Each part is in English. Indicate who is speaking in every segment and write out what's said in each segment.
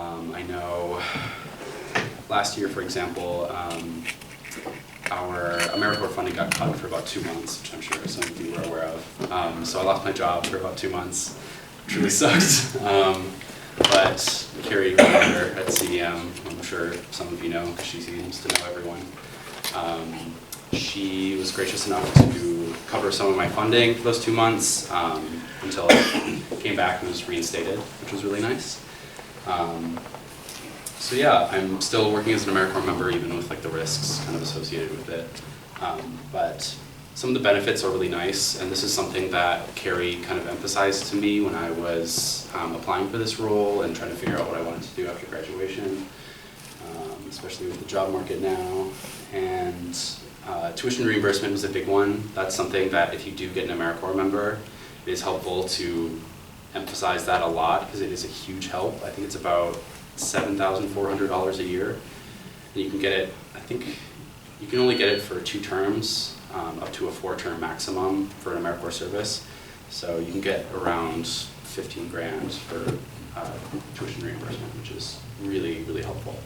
Speaker 1: I know last year, for example, our AmeriCorps funding got cut for about 2 months, which I'm sure some of you are aware of. So I lost my job for about 2 months, which really sucked. But Carrie, my manager at CDM, I'm sure some of you know because she seems to know everyone. She was gracious enough to cover some of my funding for those 2 months until I came back and was reinstated, which was really nice. So yeah, I'm still working as an AmeriCorps member, even with like the risks kind of associated with it. But some of the benefits are really nice, and this is something that Carrie kind of emphasized to me when I was applying for this role and trying to figure out what I wanted to do after graduation, especially with the job market now. And tuition reimbursement was a big one. That's something that if you do get an AmeriCorps member, it is helpful to emphasize that a lot because it is a huge help. I think it's about $7,400 a year. And you can get it, I think you can only get it for 2 terms, up to a 4-term maximum for an AmeriCorps service. So you can get around 15 grand for tuition reimbursement, which is really, really helpful.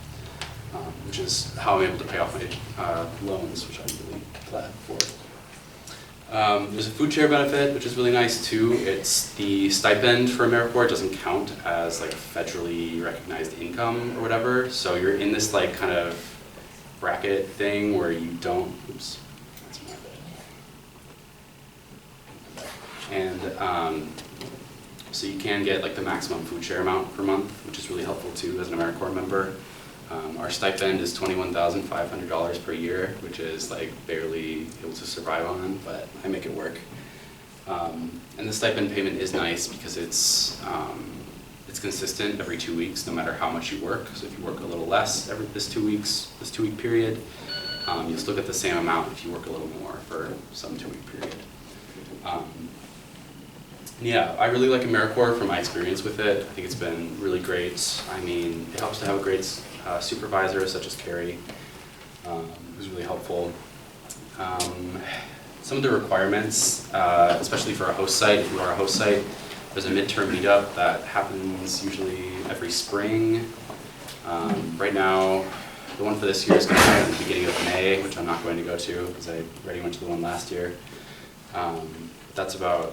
Speaker 1: Which is how I'm able to pay off my loans, which I'm really glad for. There's a food share benefit, which is really nice too. It's the stipend for AmeriCorps doesn't count as like federally recognized income or whatever. So you're in this like kind of bracket thing where you don't, oops, that's my bad. And so you can get like the maximum food share amount per month, which is really helpful too as an AmeriCorps member. Our stipend is $21,500 per year, which is like barely able to survive on, but I make it work. And the stipend payment is nice because it's consistent every 2 weeks, no matter how much you work. So if you work a little less this 2 week period, you'll still get the same amount if you work a little more for some 2-week period. Yeah, I really like AmeriCorps from my experience with it. I think it's been really great. I mean, it helps to have a great supervisor such as Carrie, who's really helpful. Some of the requirements, especially for a host site, if you are a host site, there's a midterm meetup that happens usually every spring. Right now, the one for this year is going to happen at the beginning of May, which I'm not going to go to because I already went to the one last year. That's about,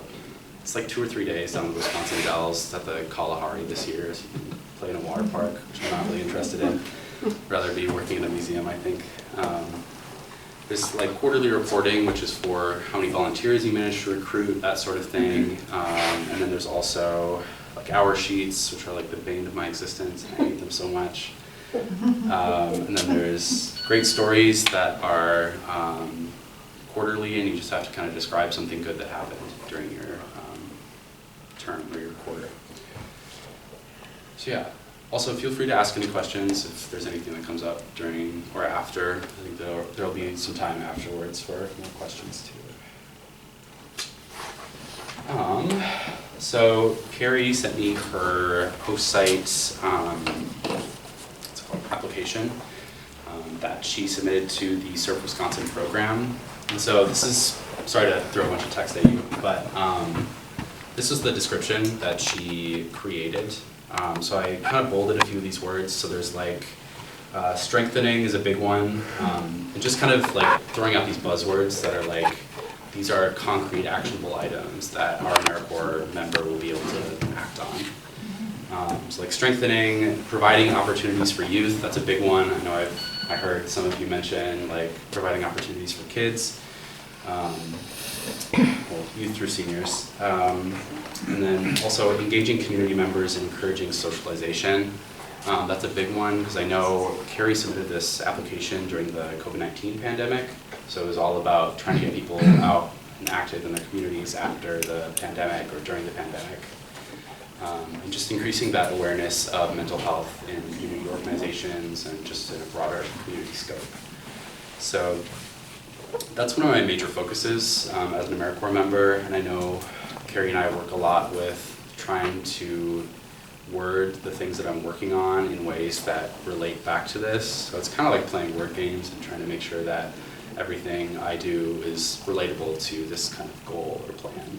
Speaker 1: it's like 2 or 3 days down the Wisconsin Dells. It's at the Kalahari this year, so you can play in a water park, which I'm not really interested in. I'd rather be working in a museum, I think. There's like quarterly reporting, which is for how many volunteers you manage to recruit, that sort of thing. And then there's also like hour sheets, which are like the bane of my existence, and I hate them so much. And then there's great stories that are quarterly, and you just have to kind of describe something good that happened during your term or your quarter. So yeah, also feel free to ask any questions if there's anything that comes up during or after. I think there'll be some time afterwards for more questions too. So Carrie sent me her host site application that she submitted to the Surf Wisconsin program. And so this is, sorry to throw a bunch of text at you, but this was the description that she created. So I kind of bolded a few of these words. So there's like strengthening is a big one, and just kind of like throwing out these buzzwords that are like, these are concrete actionable items that our AmeriCorps member will be able to act on. So like strengthening, providing opportunities for youth, that's a big one. I know I heard some of you mention like providing opportunities for kids. Well, youth through seniors. And then also engaging community members and encouraging socialization. That's a big one because I know Carrie submitted this application during the COVID-19 pandemic. So it was all about trying to get people out and active in their communities after the pandemic or during the pandemic. And just increasing that awareness of mental health in community organizations and just in a broader community scope. So that's one of my major focuses as an AmeriCorps member, and I know Carrie and I work a lot with trying to word the things that I'm working on in ways that relate back to this. So it's kind of like playing word games and trying to make sure that everything I do is relatable to this kind of goal or plan.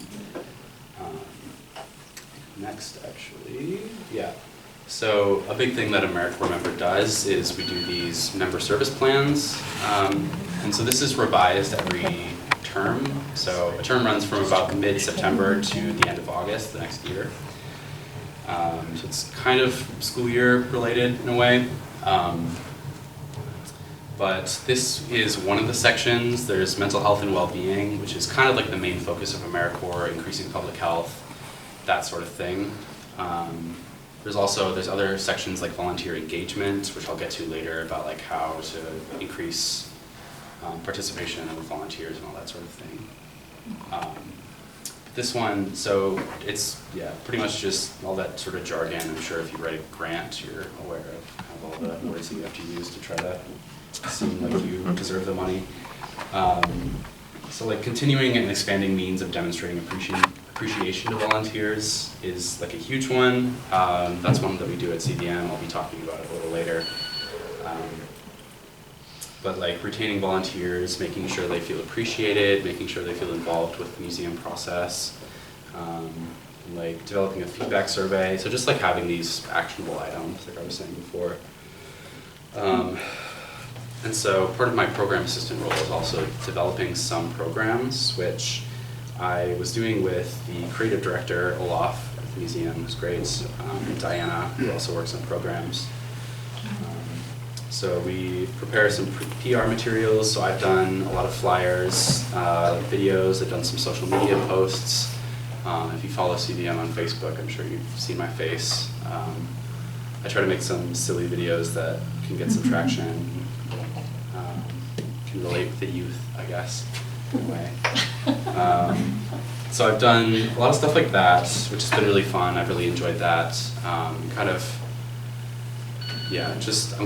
Speaker 1: Next, actually, yeah. So a big thing that AmeriCorps member does is we do these member service plans. And so this is revised every term. So a term runs from about mid-September to the end of August the next year. So it's kind of school year related in a way. But this is one of the sections. There's mental health and well-being, which is kind of like the main focus of AmeriCorps, increasing public health, that sort of thing. There's other sections like volunteer engagement, which I'll get to later, about like how to increase participation with volunteers and all that sort of thing. This one, so it's pretty much just all that sort of jargon. I'm sure if you write a grant, you're aware of kind of all the words that you have to use to try to seem like you deserve the money. So like continuing and expanding means of demonstrating appreciation to volunteers is like a huge one. That's one that we do at CDM. I'll be talking about it a little later. But like retaining volunteers, making sure they feel appreciated, making sure they feel involved with the museum process, like developing a feedback survey. So just like having these actionable items, like I was saying before. And so part of my program assistant role is also developing some programs, which I was doing with the creative director, Olaf, at the museum, who's great, and Diana, who also works on programs. So we prepare some PR materials. So I've done a lot of flyers, videos. I've done some social media posts. If you follow CDM on Facebook, I'm sure you've seen my face. I try to make some silly videos that can get some traction, can relate with the youth, I guess, in a way. So I've done a lot of stuff like that, which has been really fun. I've really enjoyed that. I'm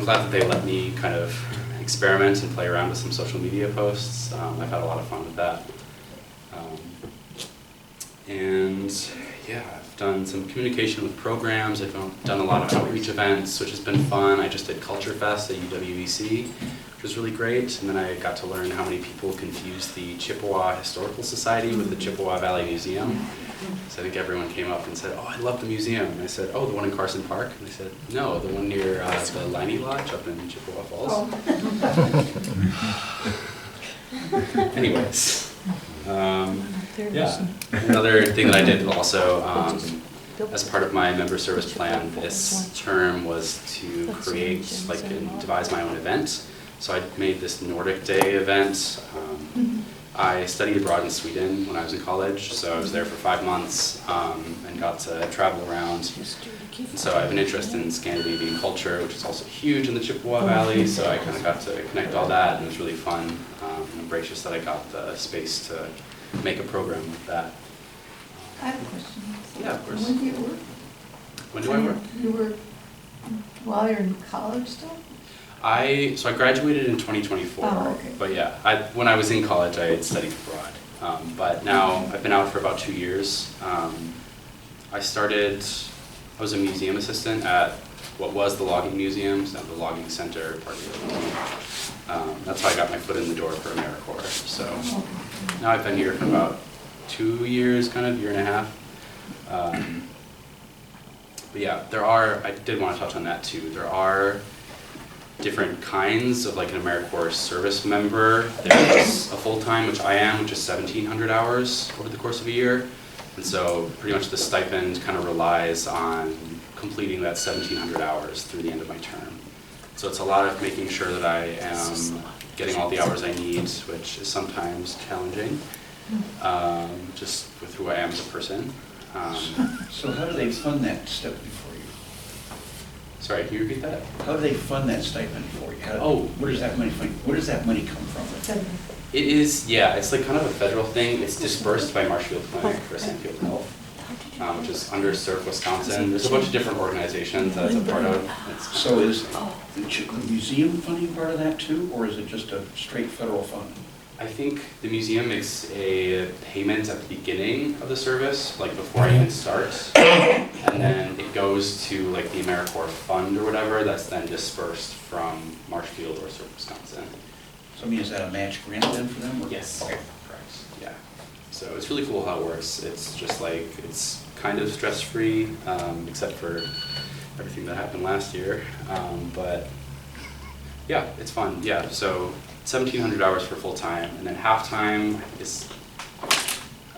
Speaker 1: glad that they let me kind of experiment and play around with some social media posts. I've had a lot of fun with that. I've done some communication with programs. I've done a lot of outreach events, which has been fun. I just did Culture Fest at NWWC, which was really great. And then I got to learn how many people confuse the Chippewa Historical Society with the Chippewa Valley Museum. So I think everyone came up and said, "Oh, I love the museum." And I said, "Oh, the one in Carson Park?" And they said, "No, the one near the Liney Lodge up in Chippewa Falls." Anyways, another thing that I did also as part of my member service plan this term was to create and devise my own event. So I made this Nordic Day event. I studied abroad in Sweden when I was in college, so I was there for 5 months and got to travel around. And so I have an interest in Scandinavian culture, which is also huge in the Chippewa Valley, so I kind of got to connect all that, and it was really fun. I'm gracious that I got the space to make a program with that.
Speaker 2: I have a question.
Speaker 1: Yeah, of course.
Speaker 2: When do you work?
Speaker 1: When do I work?
Speaker 2: You work while you're in college still?
Speaker 1: I graduated in 2024,
Speaker 2: okay.
Speaker 1: But when I was in college, I had studied abroad. But now I've been out for about 2 years. I was a museum assistant at what was the logging museum, so the logging center, part of it. That's how I got my foot in the door for AmeriCorps. So now I've been here for about 2 years, kind of, year and a half. I did want to touch on that too. There are different kinds of like an AmeriCorps service member. There's a full-time, which I am, which is 1,700 hours over the course of a year. And so pretty much the stipend kind of relies on completing that 1,700 hours through the end of my term. So it's a lot of making sure that I am getting all the hours I need, which is sometimes challenging, just with who I am as a person.
Speaker 3: So how do they fund that stipend for you?
Speaker 1: Sorry, can you repeat that?
Speaker 3: How do they fund that stipend for you? Where does that money come from?
Speaker 1: It is, it's like kind of a federal thing. It's dispersed by Marshfield Clinic for Sandfield Health, which is under Surf, Wisconsin. There's a bunch of different organizations that it's a part of.
Speaker 3: So is the museum funding part of that too, or is it just a straight federal fund?
Speaker 1: I think the museum makes a payment at the beginning of the service, like before I even start, and then it goes to like the AmeriCorps fund or whatever that's then dispersed from Marshfield or Surf, Wisconsin.
Speaker 3: So I mean, is that a match grant then for them? Or?
Speaker 1: Yes.
Speaker 3: Okay.
Speaker 1: Correct. Yeah. So it's really cool how it works. It's just like, it's kind of stress-free, except for everything that happened last year. But yeah, it's fun. Yeah, so 1,700 hours for full time, and then half time is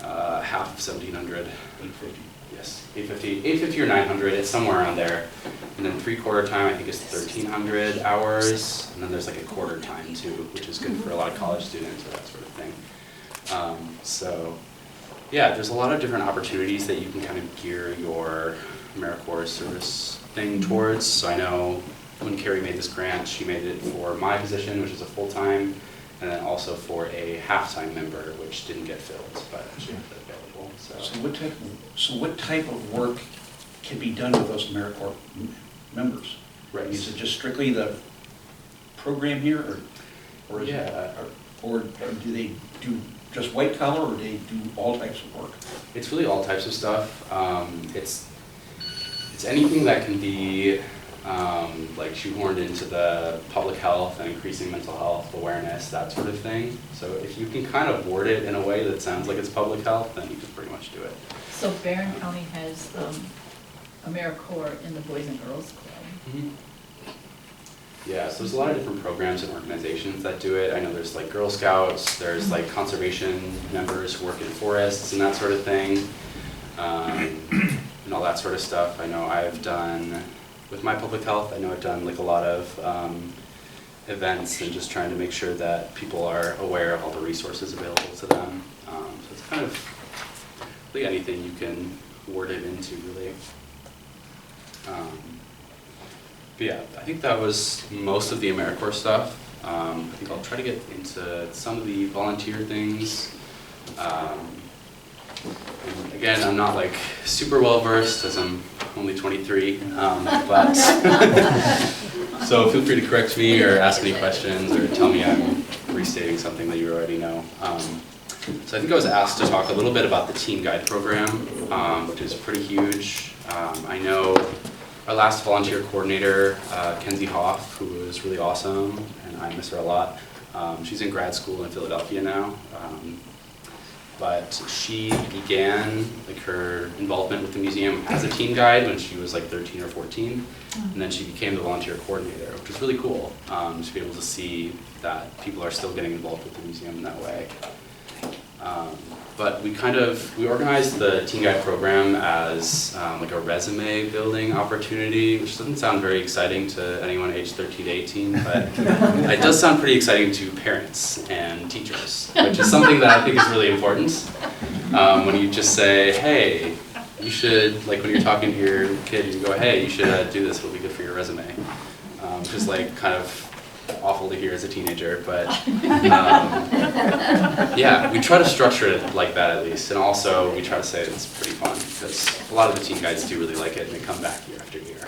Speaker 1: half of 1,700.
Speaker 3: 850.
Speaker 1: Yes, 850 or 900. It's somewhere around there. And then 3/4 time I think is 1,300 hours, and then there's like a quarter time too, which is good for a lot of college students or that sort of thing. So yeah, there's a lot of different opportunities that you can kind of gear your AmeriCorps service thing towards. So I know when Carrie made this grant, she made it for my position, which is a full-time, and then also for a half-time member, which didn't get filled, but she had it available.
Speaker 3: So what type of work can be done with those AmeriCorps members?
Speaker 1: Right.
Speaker 3: Is it just strictly the program here, or is
Speaker 1: Yeah.
Speaker 3: or do they do just white collar, or do they do all types of work?
Speaker 1: It's really all types of stuff. It's anything that can be like shoehorned into the public health and increasing mental health awareness, that sort of thing. So if you can kind of word it in a way that sounds like it's public health, then you can pretty much do it.
Speaker 4: So Barron County has AmeriCorps in the Boys and Girls Club.
Speaker 1: Mm-hmm. Yeah, so there's a lot of different programs and organizations that do it. I know there's like Girl Scouts, there's like conservation members who work in forests and that sort of thing, and all that sort of stuff. I know I've done, with my public health, I know I've done like a lot of events and just trying to make sure that people are aware of all the resources available to them. So it's kind of really anything you can word it into, really. But yeah, I think that was most of the AmeriCorps stuff. I think I'll try to get into some of the volunteer things. And again, I'm not like super well versed as I'm only 23, but so feel free to correct me or ask any questions or tell me I'm restating something that you already know. So I think I was asked to talk a little bit about the Teen Guide program, which is pretty huge. I know our last volunteer coordinator, Kenzie Hoff, who was really awesome, and I miss her a lot. She's in grad school in Philadelphia now, but she began like her involvement with the museum as a teen guide when she was like 13 or 14, and then she became the volunteer coordinator, which was really cool to be able to see that people are still getting involved with the museum in that way. But we organized the Teen Guide program as like a resume building opportunity, which doesn't sound very exciting to anyone aged 13 to 18, but it does sound pretty exciting to parents and teachers, which is something that I think is really important. When you just say, hey, you should, like when you're talking to your kid, you go, hey, you should do this, it'll be good for your resume. Which is like kind of awful to hear as a teenager, but yeah, we try to structure it like that at least, and also we try to say it's pretty fun because a lot of the teen guides do really like it and they come back year after year.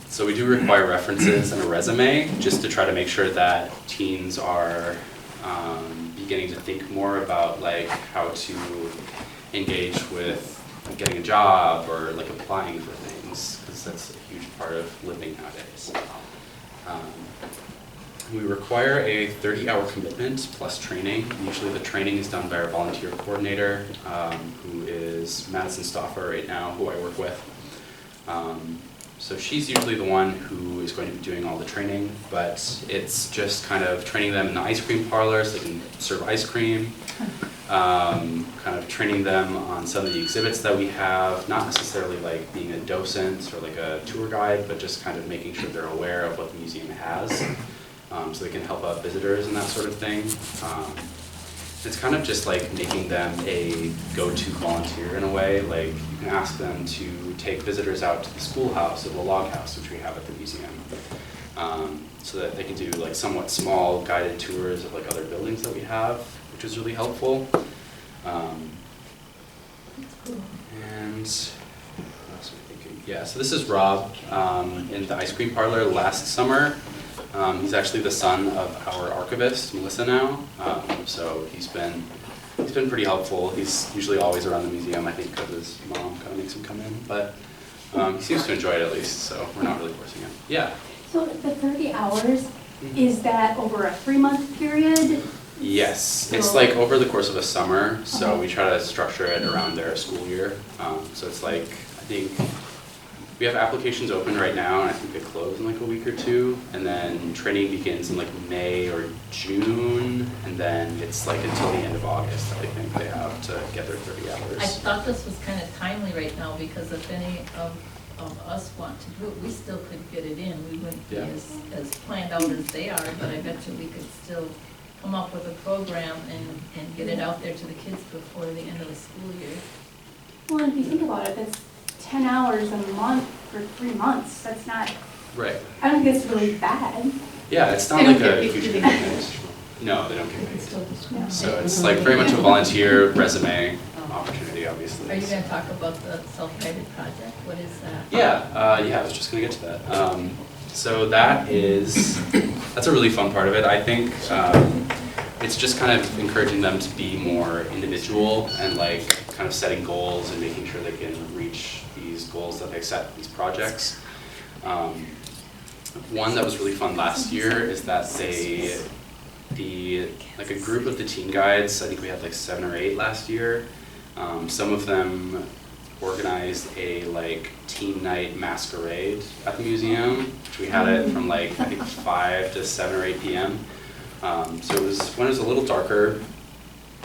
Speaker 1: So we do require references and a resume just to try to make sure that teens are beginning to think more about like how to engage with getting a job or like applying for things, because that's a huge part of living nowadays. We require a 30-hour commitment plus training. Usually the training is done by our volunteer coordinator, who is Madison Stoffer right now, who I work with. So she's usually the one who is going to be doing all the training, but it's just kind of training them in the ice cream parlor so they can serve ice cream, kind of training them on some of the exhibits that we have, not necessarily like being a docent or like a tour guide, but just kind of making sure they're aware of what the museum has, so they can help out visitors and that sort of thing. It's kind of just like making them a go-to volunteer in a way. Like you can ask them to take visitors out to the schoolhouse or the log house, which we have at the museum, so that they can do like somewhat small guided tours of like other buildings that we have, which is really helpful. And what else am I thinking? Yeah, so this is Rob in the ice cream parlor last summer. He's actually the son of our archivist, Melissa now, so he's been pretty helpful. He's usually always around the museum, I think, because his mom kind of makes him come in, but he seems to enjoy it at least, so we're not really forcing him. Yeah?
Speaker 5: So the 30 hours, is that over a 3-month period?
Speaker 1: Yes, it's like over the course of a summer, so we try to structure it around their school year. So it's like, I think, we have applications open right now, and I think they close in like a week or two, and then training begins in like May or June, and then it's like until the end of August that I think they have to get their 30 hours.
Speaker 4: I thought this was kind of timely right now, because if any of us want to do it, we still could get it in. We wouldn't be
Speaker 1: Yeah.
Speaker 4: as planned out as they are, but I bet you we could still come up with a program and get it out there to the kids before the end of the school year.
Speaker 5: Well, if you think about it, that's 10 hours a month for 3 months. That's not,
Speaker 1: Right.
Speaker 5: I don't think that's really bad.
Speaker 1: Yeah, it's not
Speaker 4: They
Speaker 1: like
Speaker 4: don't get
Speaker 1: a
Speaker 4: paid,
Speaker 1: huge
Speaker 4: do they?
Speaker 1: commitment. No, they don't get
Speaker 2: It's
Speaker 1: paid.
Speaker 2: still just.
Speaker 5: Yeah.
Speaker 1: So it's like very much a volunteer resume opportunity, obviously.
Speaker 4: Are you gonna talk about the self-guided project? What is that?
Speaker 1: Yeah, I was just gonna get to that. So that's a really fun part of it. I think it's just kind of encouraging them to be more individual and like kind of setting goals and making sure they can reach these goals that they set, these projects. One that was really fun last year is that like a group of the teen guides, I think we had like 7 or 8 last year. Some of them organized a like teen night masquerade at the museum, which we had it from like I think 5 to 7 or 8 p.m. So it was when it was a little darker,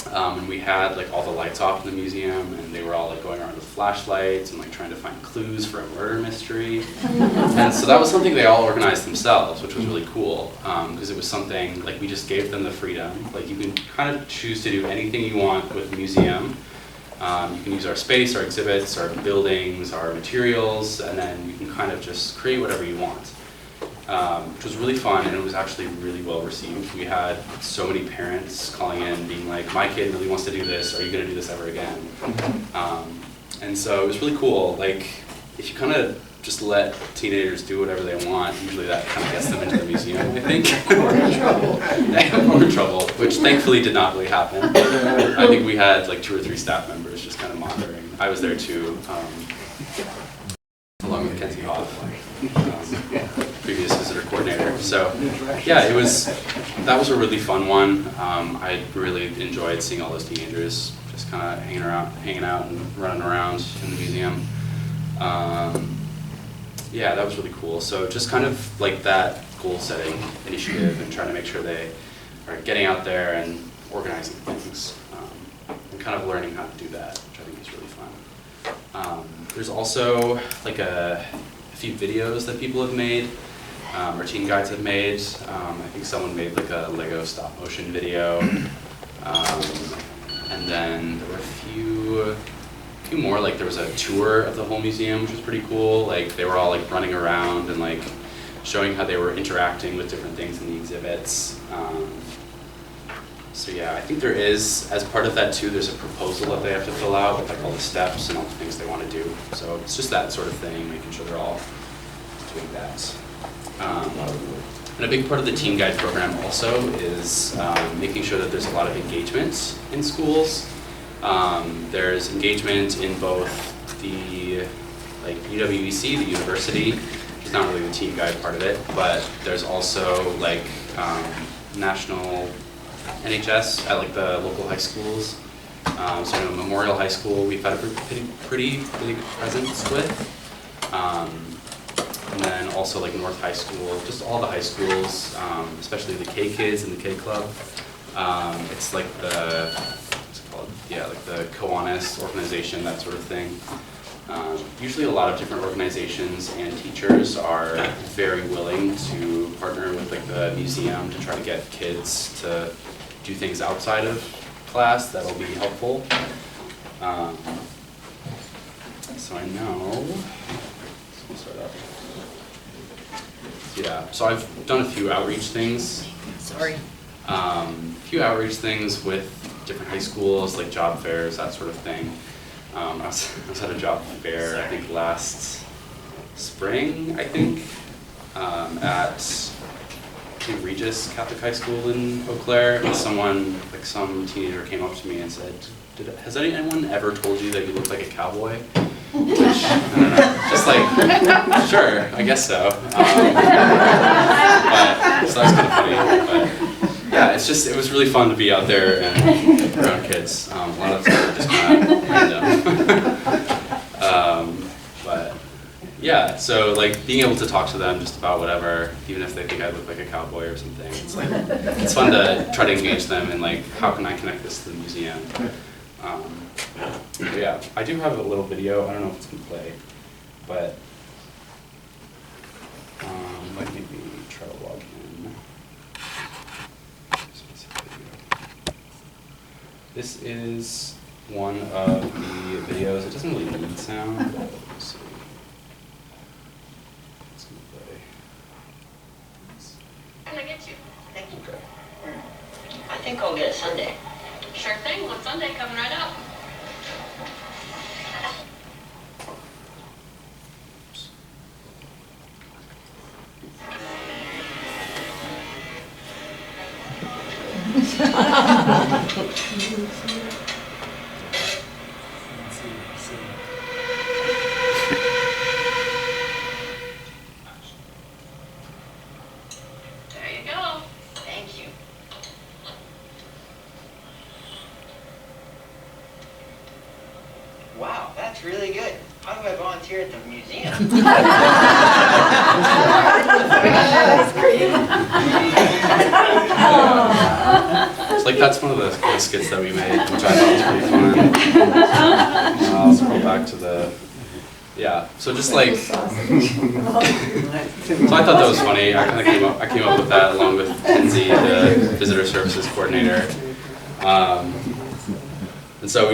Speaker 1: and we had like all the lights off in the museum, and they were all like going around with flashlights and like trying to find clues for a murder mystery. And so that was something they all organized themselves, which was really cool, because it was something like we just gave them the freedom. Like you can kind of choose to do anything you want with the museum. You can use our space, our exhibits, our buildings, our materials, and then you can kind of just create whatever you want. Which was really fun, and it was actually really well received. We had so many parents calling in being like, my kid really wants to do this, are you going to do this ever again? And so it was really cool. Like, if you kind of just let teenagers do whatever they want, usually that kind of gets them into the museum, I think.
Speaker 2: Or in trouble.
Speaker 1: Or in trouble, which thankfully did not really happen. I think we had like 2 or 3 staff members just kind of monitoring. I was there too, along with Kenzie Hoff, previous visitor coordinator. So yeah, that was a really fun one. I really enjoyed seeing all those teenagers just kind of hanging out and running around in the museum. Yeah, that was really cool. So just kind of like that goal setting initiative and trying to make sure they are getting out there and organizing things, and kind of learning how to do that, which I think is really fun. There's also like a few videos that people have made, or teen guides have made. I think someone made like a Lego stop motion video, and then there were a few more. Like there was a tour of the whole museum, which was pretty cool. Like they were all like running around and like showing how they were interacting with different things in the exhibits. So yeah, I think there is, as part of that too, there's a proposal that they have to fill out with like all the steps and all the things they want to do. So it's just that sort of thing, making sure they're all doing that. And a big part of the Teen Guide program also is making sure that there's a lot of engagement in schools. There's engagement in both the like NWWC, the university, which is not really the Teen Guide part of it, but there's also like national NHS at like the local high schools. So Memorial High School we've had a pretty big presence with. And then also like North High School, just all the high schools, especially the K Kids and the K Club. It's like the, what's it called? Yeah, like the Kiwanis organization, that sort of thing. Usually a lot of different organizations and teachers are very willing to partner with like the museum to try to get kids to do things outside of class that'll be helpful. So I know, let's start up. Yeah, so I've done a few outreach things.
Speaker 4: Sorry.
Speaker 1: A few outreach things with different high schools, like job fairs, that sort of thing. I was at a job fair, I think last spring, at Regis Catholic High School in Eau Claire, and some teenager came up to me and said, has anyone ever told you that you look like a cowboy? Which, I don't know, just like, sure, I guess so. So that's kind of funny. But yeah, it was really fun to be out there and around kids. A lot of stuff just kind of random. But Yeah, so like being able to talk to them just about whatever, even if they think I look like a cowboy or something, it's like, it's fun to try to engage them and like, how can I connect this to the museum? But yeah, I do have a little video, I don't know if it's gonna play, but let me try to log in. This is one of the videos. It doesn't really need sound, but let's see. It's gonna play.
Speaker 6: Can I get you? Thank you.
Speaker 1: Okay.
Speaker 6: I think I'll get a sundae.
Speaker 7: Sure thing, one Sunday coming right up. There you go.
Speaker 6: Thank you. Wow, that's really good. How do I volunteer at the museum?
Speaker 1: It's like that's one of the kind of skits that we made, which I thought was pretty fun. I'll scroll back to the, yeah. So just like, so I thought that was funny. I kind of came up with that along with Kenzie, the visitor services coordinator. And so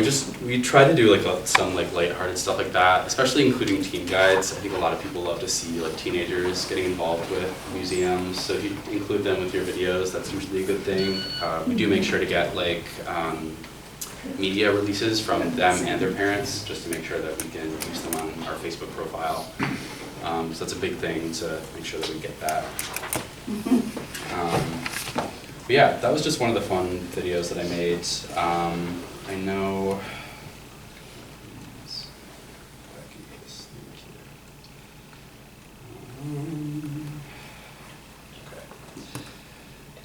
Speaker 1: we try to do like some like lighthearted stuff like that, especially including teen guides. I think a lot of people love to see like teenagers getting involved with museums. So if you include them with your videos, that's usually a good thing. We do make sure to get like media releases from them and their parents, just to make sure that we can use them on our Facebook profile. So that's a big thing to make sure that we get that. But yeah, that was just one of the fun videos that I made. I know.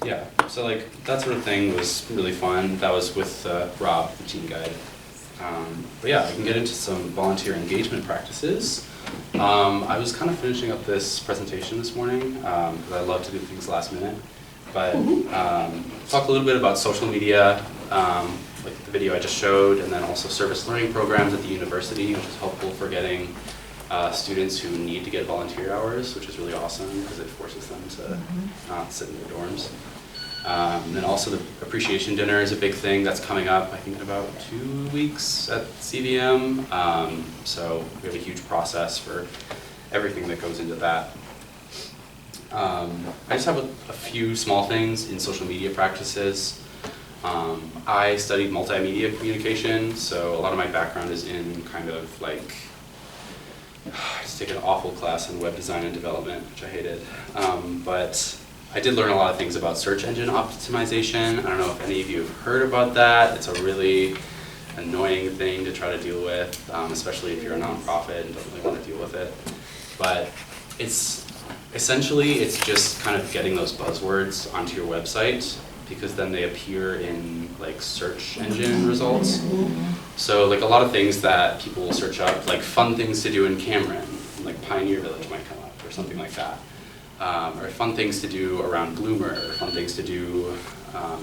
Speaker 1: Yeah, so like that sort of thing was really fun. That was with Rob, the teen guide. But yeah, I can get into some volunteer engagement practices. I was kind of finishing up this presentation this morning because I love to do things last minute. But talk a little bit about social media, like the video I just showed, and then also service learning programs at the university, which is helpful for getting students who need to get volunteer hours, which is really awesome because it forces them to not sit in their dorms. And then also the appreciation dinner is a big thing that's coming up, I think in about 2 weeks at CVM. So we have a huge process for everything that goes into that. I just have a few small things in social media practices. I studied multimedia communication, so a lot of my background is in kind of like, I just took an awful class in web design and development, which I hated. But I did learn a lot of things about search engine optimization. I don't know if any of you have heard about that. It's a really annoying thing to try to deal with, especially if you're a nonprofit and don't really want to deal with it. But it's essentially, it's just kind of getting those buzzwords onto your website, because then they appear in like search engine results. So like a lot of things that people will search up, like fun things to do in Cameron, like Pioneer Village might come up or something like that. Or fun things to do around Bloomer, or fun things to do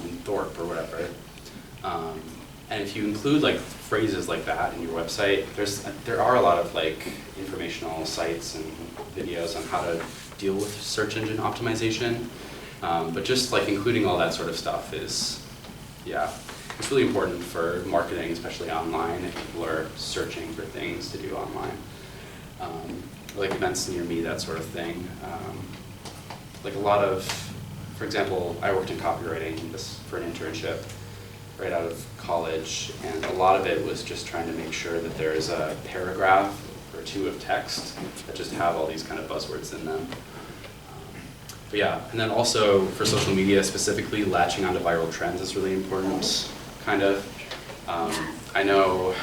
Speaker 1: in Thorpe or whatever. And if you include like phrases like that in your website, there are a lot of like informational sites and videos on how to deal with search engine optimization. But just like including all that sort of stuff is, yeah, it's really important for marketing, especially online, if people are searching for things to do online. Like events near me, that sort of thing. Like a lot of, for example, I worked in copywriting for an internship right out of college, and a lot of it was just trying to make sure that there is a paragraph or two of text that just have all these kind of buzzwords in them. But yeah, and then also for social media specifically, latching onto viral trends is really important, kind of. I don't know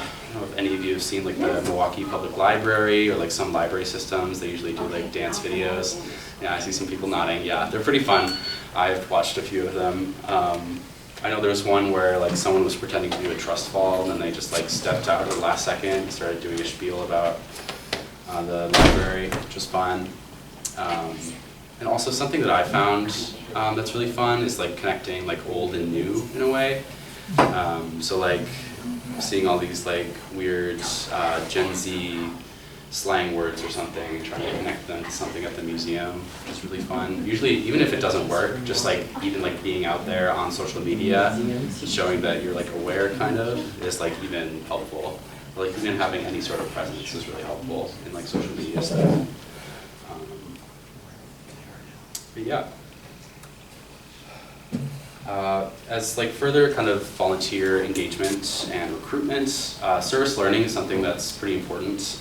Speaker 1: if any of you have seen like the Milwaukee Public Library or like some library systems. They usually do like dance videos. Yeah, I see some people nodding. Yeah, they're pretty fun. I've watched a few of them. I know there was one where like someone was pretending to do a trust fall, and then they just like stepped out at the last second and started doing a spiel about the library, which was fun. And also something that I found that's really fun is like connecting like old and new in a way. So like seeing all these like weird Gen Z slang words or something and trying to connect them to something at the museum is really fun. Usually, even if it doesn't work, just like even like being out there on social media, showing that you're like aware kind of is like even helpful. Or, like even having any sort of presence is really helpful in like social media stuff. But yeah. As like further kind of volunteer engagement and recruitment, service learning is something that's pretty important,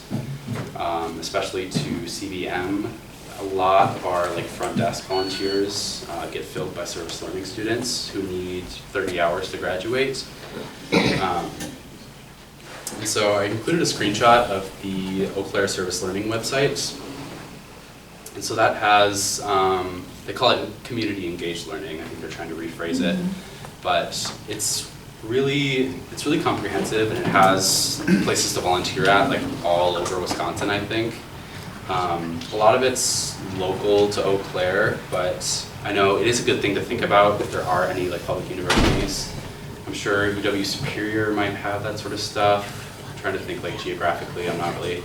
Speaker 1: especially to CVM. A lot of our like front desk volunteers get filled by service learning students who need 30 hours to graduate. And so I included a screenshot of the Eau Claire Service Learning website. And so that has, they call it community engaged learning. I think they're trying to rephrase it, but it's really comprehensive, and it has places to volunteer at like all over Wisconsin, I think. A lot of it's local to Eau Claire, but I know it is a good thing to think about if there are any like public universities. I'm sure UW Superior might have that sort of stuff. I'm trying to think like geographically, I'm not really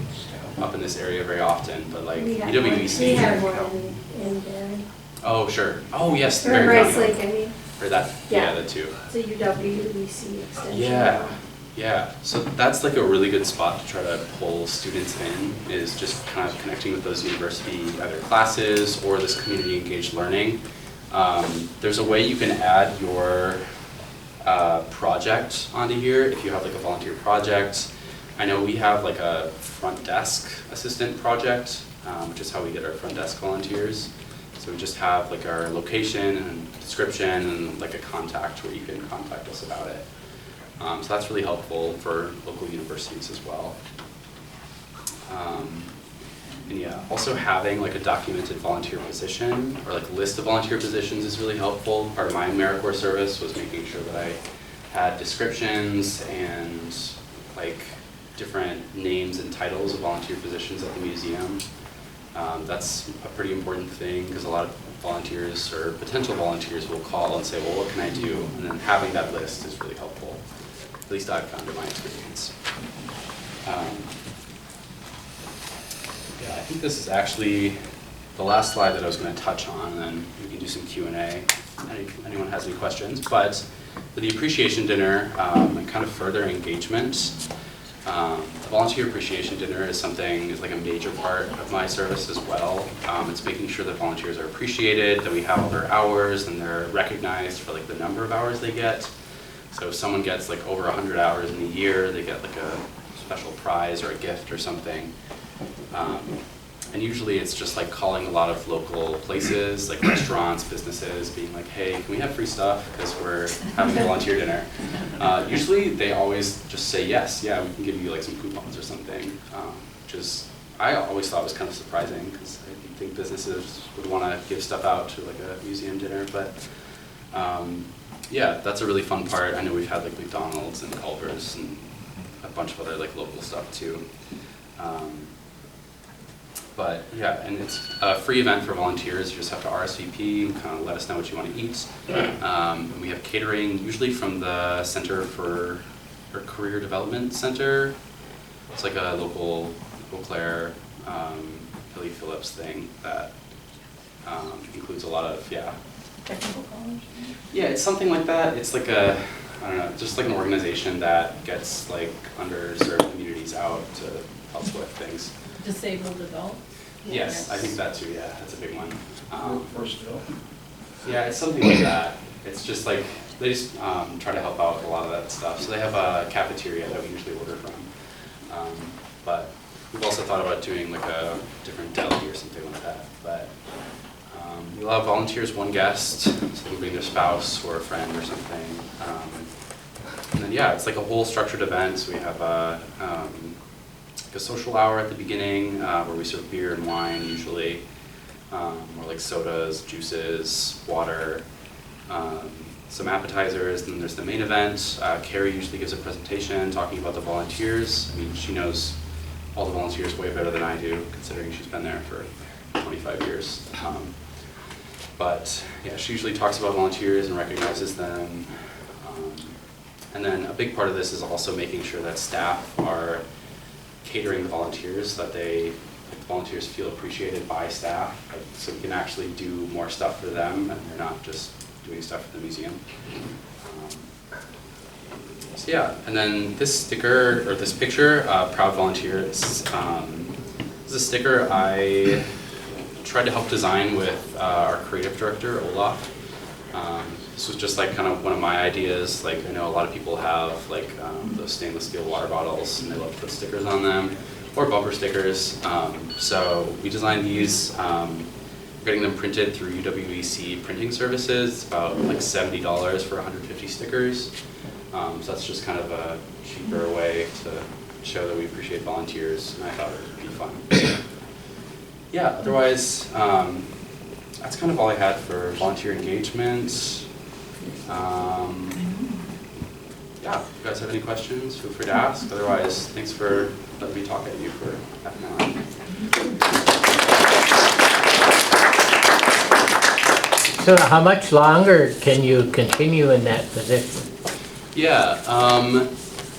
Speaker 1: up in this area very often, but like UWC.
Speaker 8: We have one in Barry.
Speaker 1: Oh, sure. Oh, yes.
Speaker 8: Or
Speaker 1: Very
Speaker 8: Rice
Speaker 1: County.
Speaker 8: Lake, I mean.
Speaker 1: Or that, yeah, that too.
Speaker 8: It's a UWC extension.
Speaker 1: Yeah. So that's like a really good spot to try to pull students in, is just kind of connecting with those university either classes or this community engaged learning. There's a way you can add your project onto here if you have like a volunteer project. I know we have like a front desk assistant project, which is how we get our front desk volunteers. So we just have like our location and description and like a contact where you can contact us about it. So that's really helpful for local universities as well. And yeah, also having like a documented volunteer position or like list of volunteer positions is really helpful. Part of my AmeriCorps service was making sure that I had descriptions and like different names and titles of volunteer positions at the museum. That's a pretty important thing because a lot of volunteers or potential volunteers will call and say, well, what can I do? And then having that list is really helpful. At least I've found in my experience. Yeah, I think this is actually the last slide that I was going to touch on, and then we can do some Q&A if anyone has any questions. But for the appreciation dinner and kind of further engagement, the volunteer appreciation dinner is like a major part of my service as well. It's making sure that volunteers are appreciated, that we have all their hours, and they're recognized for like the number of hours they get. So if someone gets like over 100 hours in a year, they get like a special prize or a gift or something. And usually it's just like calling a lot of local places, like restaurants, businesses, being like, hey, can we have free stuff because we're having a volunteer dinner? Usually they always just say yes, yeah, we can give you like some coupons or something, which is, I always thought was kind of surprising because I didn't think businesses would want to give stuff out to like a museum dinner, but yeah, that's a really fun part. I know we've had like McDonald's and Culver's and a bunch of other like local stuff too. But yeah, and it's a free event for volunteers. You just have to RSVP and kind of let us know what you want to eat. And we have catering, usually from the Center for or Career Development Center. It's like a local Eau Claire, Billy Phillips thing that includes a lot of,
Speaker 4: Technical college?
Speaker 1: Yeah, it's something like that. It's like a, I don't know, just like an organization that gets like underserved communities out to help with things.
Speaker 4: Disabled adult?
Speaker 1: Yes, I think that too, yeah, that's a big one.
Speaker 3: Workforce development.
Speaker 1: Yeah, it's something like that. It's just like, they just try to help out with a lot of that stuff. So they have a cafeteria that we usually order from. But we've also thought about doing like a different deli or something like that. But we allow volunteers one guest, so they can bring their spouse or a friend or something. And then yeah, it's like a whole structured event. So we have like a social hour at the beginning where we serve beer and wine usually, or like sodas, juices, water, some appetizers, and then there's the main event. Carrie usually gives a presentation talking about the volunteers. I mean, she knows all the volunteers way better than I do, considering she's been there for 25 years. But yeah, she usually talks about volunteers and recognizes them. And then a big part of this is also making sure that staff are catering the volunteers so that the volunteers feel appreciated by staff, so we can actually do more stuff for them and they're not just doing stuff for the museum. So yeah, and then this sticker, or this picture, Proud Volunteers, is a sticker I tried to help design with our creative director, Olaf. This was just like kind of one of my ideas. Like, I know a lot of people have like those stainless steel water bottles and they love to put stickers on them, or bumper stickers. So we designed these. We're getting them printed through UWWC printing services. It's about like $70 for 150 stickers. So that's just kind of a cheaper way to show that we appreciate volunteers, and I thought it would be fun. So, yeah, otherwise, that's kind of all I had for volunteer engagement. Yeah, if you guys have any questions, feel free to ask. Otherwise, thanks for letting me talk at you for half an hour.
Speaker 9: So how much longer can you continue in that position?
Speaker 1: Yeah,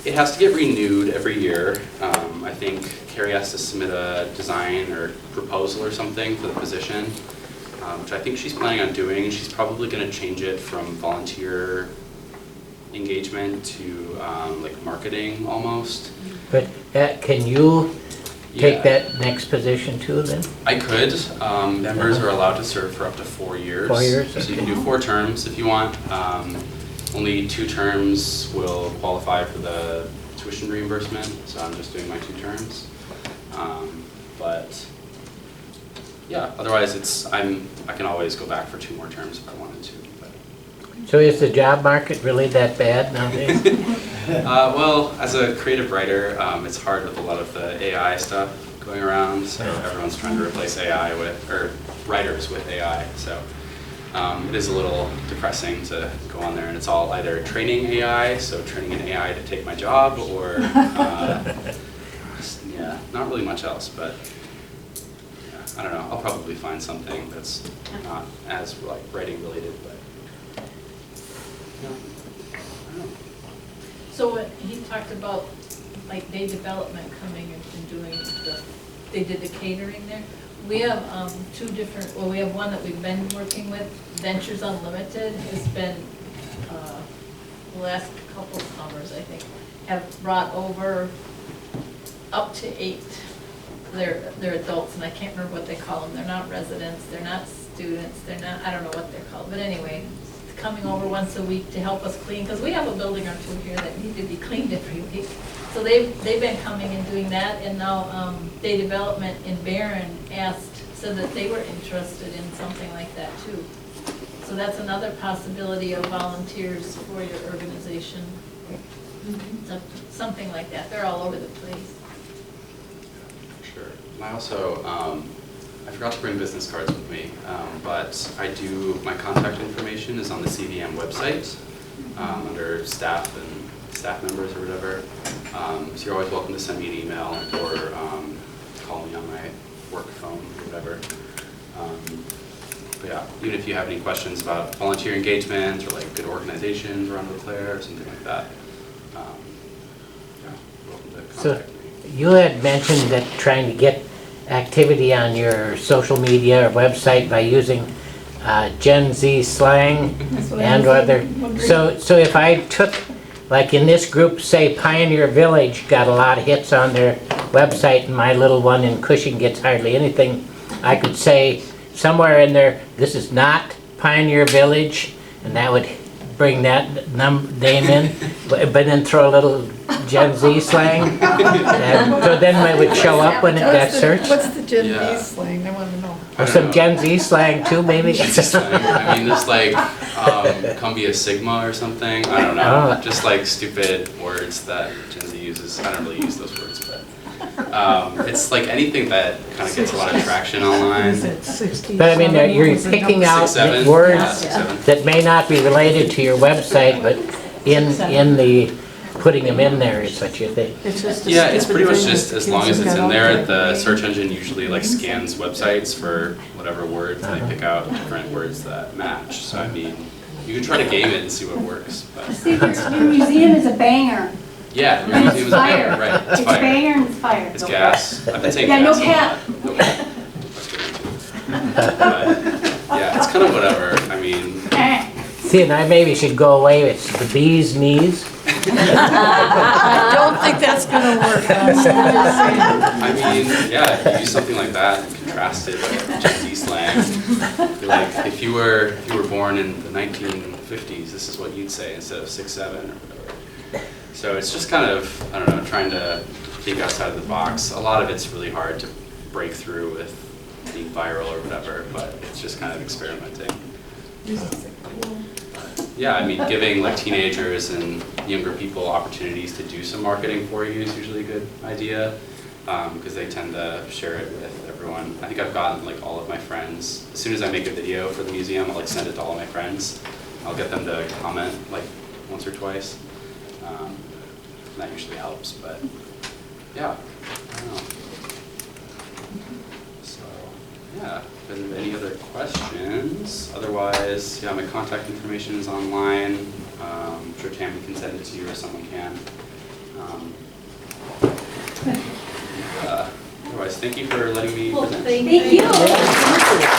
Speaker 1: it has to get renewed every year. I think Carrie has to submit a design or proposal or something for the position, which I think she's planning on doing. She's probably going to change it from volunteer engagement to like marketing almost.
Speaker 9: But can you take
Speaker 1: Yeah.
Speaker 9: that next position too then?
Speaker 1: I could. Members are allowed to serve for up to 4 years.
Speaker 9: 4 years?
Speaker 1: So you can do 4 terms if you want. Only 2 terms will qualify for the tuition reimbursement, so I'm just doing my 2 terms. But yeah, otherwise I can always go back for 2 more terms if I wanted to. But.
Speaker 9: So is the job market really that bad nowadays?
Speaker 1: Well, as a creative writer, it's hard with a lot of the AI stuff going around, so everyone's trying to replace AI with, or writers with AI, so it is a little depressing to go on there, and it's all either training AI, so training an AI to take my job, or just, yeah, not really much else, but yeah, I don't know, I'll probably find something that's not as like writing related, but yeah, I don't know.
Speaker 4: So what he talked about, like day development coming and doing they did the catering there. We have 2 different, well, we have one that we've been working with, Ventures Unlimited, has been, the last couple summers, I think, have brought over up to 8. They're adults, and I can't remember what they call them. They're not residents, they're not students, they're not, I don't know what they're called, but anyway, coming over once a week to help us clean, because we have a building or 2 here that need to be cleaned every week. So they've been coming and doing that, and now Day Development in Barron said that they were interested in something like that too. So that's another possibility of volunteers for your organization. So, something like that. They're all over the place.
Speaker 1: Sure. And I also, I forgot to bring business cards with me, but my contact information is on the CVM website under staff and staff members or whatever. So you're always welcome to send me an email or call me on my work phone or whatever. But yeah, even if you have any questions about volunteer engagement or like good organizations around Eau Claire or something like that, yeah, you're welcome to contact me.
Speaker 9: You had mentioned that trying to get activity on your social media or website by using Gen Z slang
Speaker 2: That's what I
Speaker 9: and
Speaker 2: was
Speaker 9: other.
Speaker 2: wondering.
Speaker 9: So if I took, like in this group, say Pioneer Village got a lot of hits on their website, and my little one in Cushing gets hardly anything, I could say somewhere in there, this is not Pioneer Village, and that would bring that name in, but then throw a little Gen Z slang, and so then it would show up when it got searched.
Speaker 2: What's the Gen
Speaker 1: Yeah.
Speaker 2: Z slang? I want to know.
Speaker 9: Or some Gen Z slang too, maybe?
Speaker 1: I mean, there's like Cumbia Sigma or something. I don't know.
Speaker 9: Oh.
Speaker 1: Just like stupid words that Gen Z uses. I don't really use those words, but it's like anything that kind of gets a lot of traction online.
Speaker 9: But I mean, you're picking out
Speaker 1: 6'7",
Speaker 9: words
Speaker 1: yeah, 6'7".
Speaker 9: that may not be related to your website, but in the putting them in there is what you think.
Speaker 2: It's just a
Speaker 1: Yeah, it's
Speaker 2: stupid
Speaker 1: pretty much
Speaker 2: thing
Speaker 1: just
Speaker 2: that
Speaker 1: as
Speaker 2: kids
Speaker 1: long as
Speaker 2: have
Speaker 1: it's
Speaker 2: got
Speaker 1: in
Speaker 2: out
Speaker 1: there,
Speaker 2: there.
Speaker 1: the search engine usually like scans websites for whatever words and they pick out different words that match. So I mean, you can try to game it and see what works, but
Speaker 5: See, your museum is a banger.
Speaker 1: yeah, your
Speaker 5: And
Speaker 1: museum
Speaker 5: it's
Speaker 1: is a
Speaker 5: fire.
Speaker 1: banger, right? It's
Speaker 5: It's
Speaker 1: fire.
Speaker 5: banger and it's fire.
Speaker 1: It's gas. I've been taking
Speaker 5: Yeah, no
Speaker 1: gas
Speaker 5: cap.
Speaker 1: a lot. No cap. That's good too. But, yeah, it's kind of whatever. I mean,
Speaker 9: See, and I maybe should go away with the bees knees.
Speaker 2: I don't think that's gonna work, honestly, I'm just saying.
Speaker 1: I mean, yeah, if you use something like that and contrast it with Gen Z slang, like if you were born in the 1950s, this is what you'd say instead of 6'7" or whatever. So it's just kind of, I don't know, trying to think outside of the box. A lot of it's really hard to break through with being viral or whatever, but it's just kind of experimenting. Yeah, I mean, giving like teenagers and younger people opportunities to do some marketing for you is usually a good idea, because they tend to share it with everyone. I think I've gotten like all of my friends, as soon as I make a video for the museum, I'll like send it to all my friends. I'll get them to comment like once or twice. And that usually helps, but yeah, I don't know. So, yeah. Any other questions? Otherwise, yeah, my contact information is online. I'm sure Tammy can send it to you or someone can. Otherwise, thank you for letting me
Speaker 4: Well,
Speaker 1: present.
Speaker 4: thank you.
Speaker 5: Thank you.